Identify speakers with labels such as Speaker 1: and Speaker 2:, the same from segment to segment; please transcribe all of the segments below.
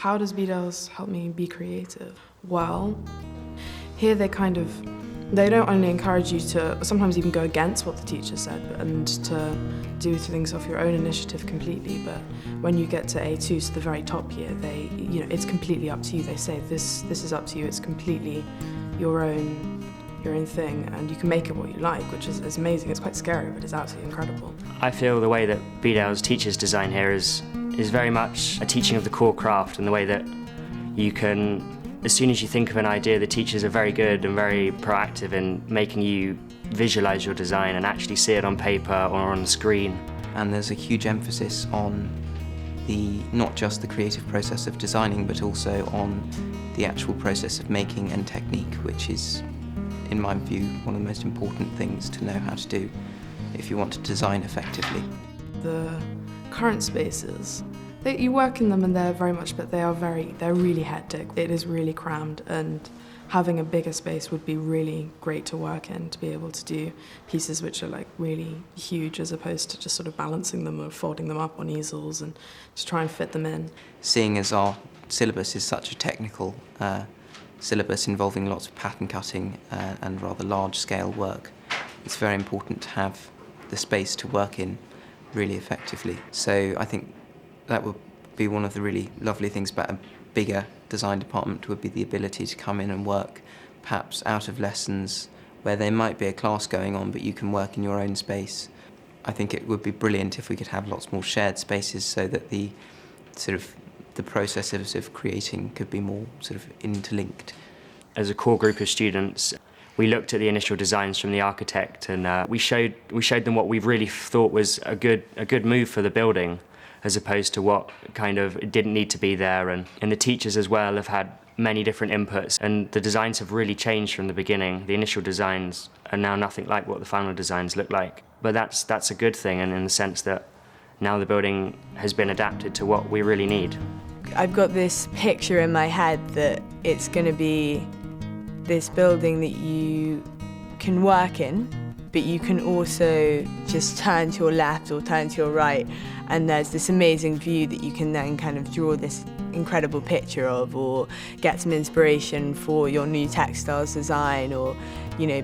Speaker 1: How does Bedales help me be creative? Well, here they don't only encourage you to sometimes even go against what the teacher said and to do things off your own initiative completely, but when you get to A2, so the very top year, it's completely up to you. They say this is up to you, it's completely your own thing, and you can make it what you like, which is amazing. It's quite scary, but it's absolutely incredible.
Speaker 2: I feel the way that Bedales teaches design here is very much a teaching of the core craft, and the way that you can, as soon as you think of an idea, the teachers are very good and very proactive in making you visualise your design and actually see it on paper or on the screen.
Speaker 3: And there's a huge emphasis on not just the creative process of designing, but also on the actual process of making and technique, which is, in my view, one of the most important things to know how to do if you want to design effectively.
Speaker 1: The current spaces, you work in them and they're really hectic. It is really crammed, and having a bigger space would be really great to work in, to be able to do pieces which are like really huge as opposed to just sort of balancing them or folding them up on easels and just try and fit them in.
Speaker 3: Seeing as our syllabus is such a technical syllabus involving lots of pattern cutting and rather large-scale work, it's very important to have the space to work in really effectively. So I think that would be one of the really lovely things about a bigger design department, would be the ability to come in and work perhaps out of lessons where there might be a class going on, but you can work in your own space. I think it would be brilliant if we could have lots more shared spaces so that the processes of creating could be more sort of interlinked.
Speaker 2: As a core group of students, we looked at the initial designs from the architect, and we showed them what we really thought was a good move for the building, as opposed to what kind of didn't need to be there. And the teachers as well have had many different inputs, and the designs have really changed from the beginning. The initial designs are now nothing like what the final designs look like. But that's a good thing, and in the sense that now the building has been adapted to what we really need.
Speaker 4: I've got this picture in my head that it's going to be this building that you can work in, but you can also just turn to your left or turn to your right, and there's this amazing view that you can then kind of draw this incredible picture of, or get some inspiration for your new textiles design, or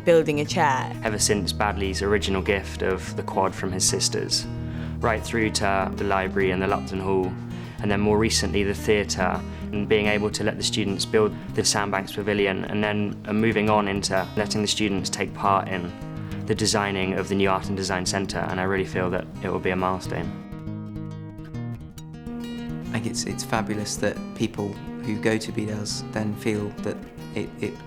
Speaker 4: building a chair.
Speaker 2: Ever since Badley's original gift of the quad from his sisters, right through to the library and the Lupton Hall, and then more recently the theatre, and being able to let the students build the Sandbanks Pavilion, and then moving on into letting the students take part in the designing of the new Art and Design Centre, and I really feel that it will be a milestone.
Speaker 3: I think it's fabulous that people who go to Bedales then feel that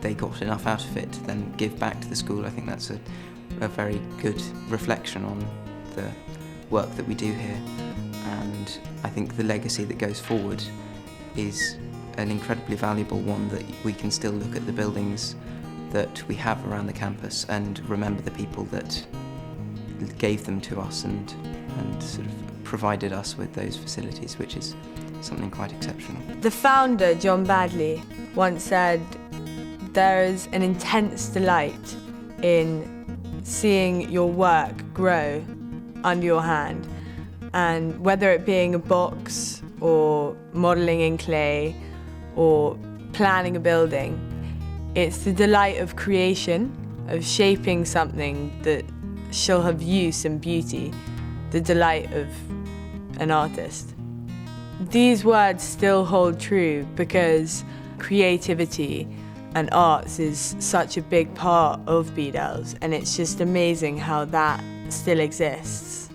Speaker 3: they got enough out of it to then give back to the school. I think that's a very good reflection on the work that we do here, and I think the legacy that goes forward is an incredibly valuable one, that we can still look at the buildings that we have around the campus and remember the people that gave them to us and sort of provided us with those facilities, which is something quite exceptional.
Speaker 4: The founder, John Badley, once said, "There is an intense delight in seeing your work grow under your hand." And whether it being a box or modelling in clay or planning a building, it's the delight of creation, of shaping something that shall have use and beauty, the delight of an artist. These words still hold true because creativity and arts is such a big part of Bedales, and it's just amazing how that still exists.